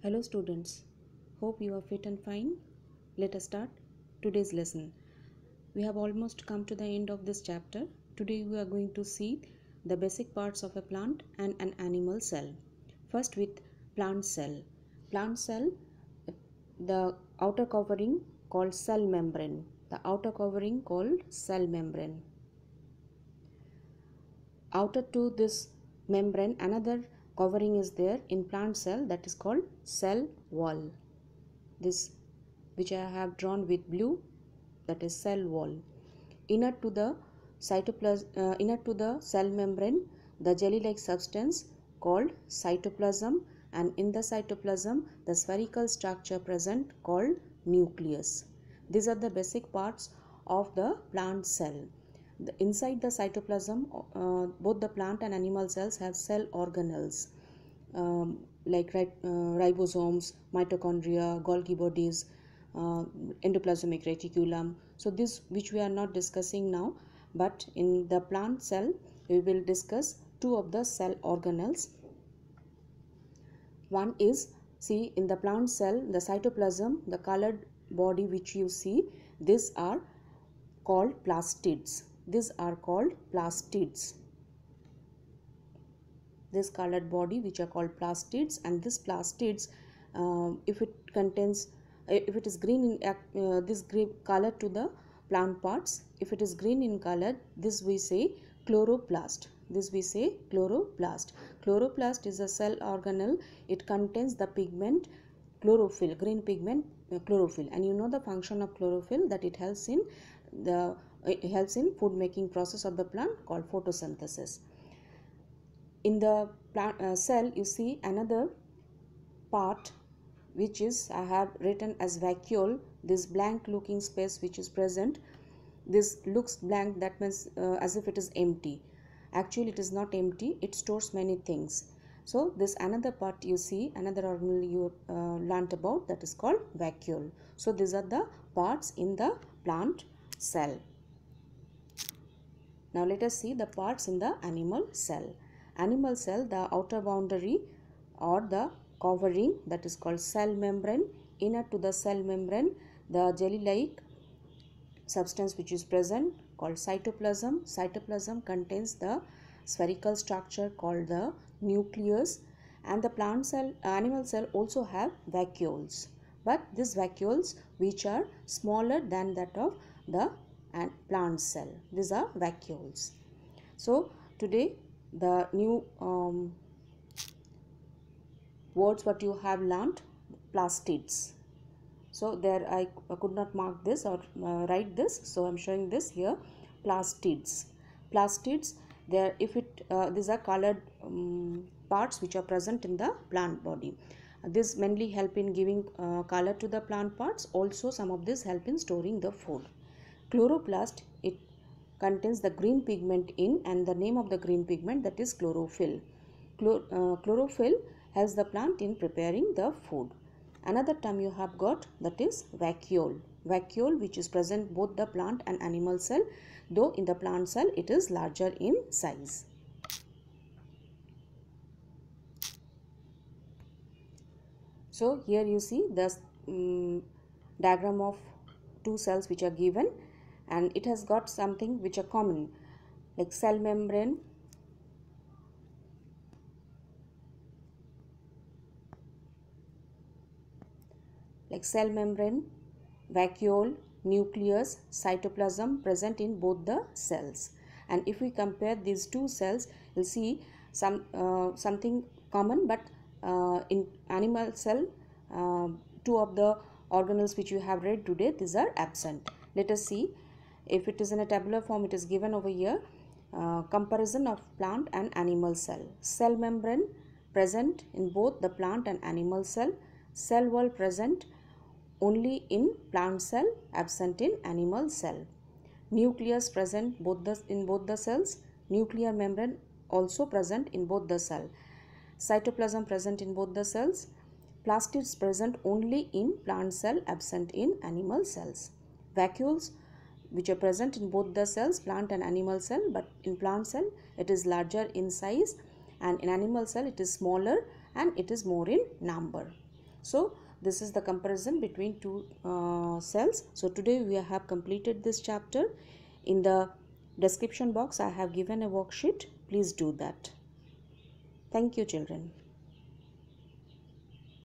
Hello students, hope you are fit and fine. Let us start today's lesson. We have almost come to the end of this chapter. Today we are going to see the basic parts of a plant and an animal cell. First with plant cell. Plant cell, the outer covering called cell membrane. The outer covering called cell membrane. Outer to this membrane, another covering is there in plant cell, that is called cell wall. This which I have drawn with blue, that is cell wall. Inner to the inner to the cell membrane, the jelly-like substance called cytoplasm, and in the cytoplasm the spherical structure present called nucleus. These are the basic parts of the plant cell. Inside the cytoplasm, both the plant and animal cells have cell organelles like ribosomes, mitochondria, Golgi bodies, endoplasmic reticulum. So this which we are not discussing now, but in the plant cell we will discuss two of the cell organelles. One is, see, in the plant cell, the cytoplasm, the colored body which you see, these are called plastids. These are called plastids. This colored body which are called plastids, and this plastids, if it is green in this green color to the plant parts, if it is green in color, this we say chloroplast. This we say chloroplast. Chloroplast is a cell organelle. It contains the pigment chlorophyll, green pigment chlorophyll, and you know the function of chlorophyll, that it helps in food making process of the plant called photosynthesis. In the plant cell, you see another part which is, I have written as vacuole. This blank looking space which is present, this looks blank, that means as if it is empty. Actually it is not empty, it stores many things. So this another part you see, another organelle you learnt about, that is called vacuole. So these are the parts in the plant cell. Now let us see the parts in the animal cell. Animal cell, the outer boundary or the covering, that is called cell membrane. Inner to the cell membrane, the jelly-like substance which is present called cytoplasm. Cytoplasm contains the spherical structure called the nucleus, and the plant cell, animal cell also have vacuoles, but these vacuoles which are smaller than that of the plant cell. These are vacuoles. So today the new words what you have learnt, plastids. So there I could not mark this or write this, so I am showing this here, plastids. Plastids, there if it these are colored parts which are present in the plant body. This mainly help in giving color to the plant parts. Also some of this help in storing the food. Chloroplast, it contains the green pigment in, and the name of the green pigment, that is chlorophyll. Chlorophyll helps the plant in preparing the food. Another term you have got, that is vacuole. Vacuole which is present both the plant and animal cell, though in the plant cell it is larger in size. So here you see the diagram of two cells which are given, and it has got something which are common, like cell membrane, vacuole, nucleus, cytoplasm present in both the cells. And if we compare these two cells, you'll see something common, but in animal cell, two of the organelles which you have read today, these are absent. Let us see. If it is in a tabular form, it is given over here. Comparison of plant and animal cell. Cell membrane present in both the plant and animal cell. Cell wall present only in plant cell, absent in animal cell. Nucleus present in both the cells. Nuclear membrane also present in both the cell. Cytoplasm present in both the cells. Plastids present only in plant cell, absent in animal cells. Vacuoles which are present in both the cells, plant and animal cell, but in plant cell it is larger in size, and in animal cell it is smaller and it is more in number. So this is the comparison between two cells. So today we have completed this chapter. In the description box I have given a worksheet. Please do that. Thank you, children.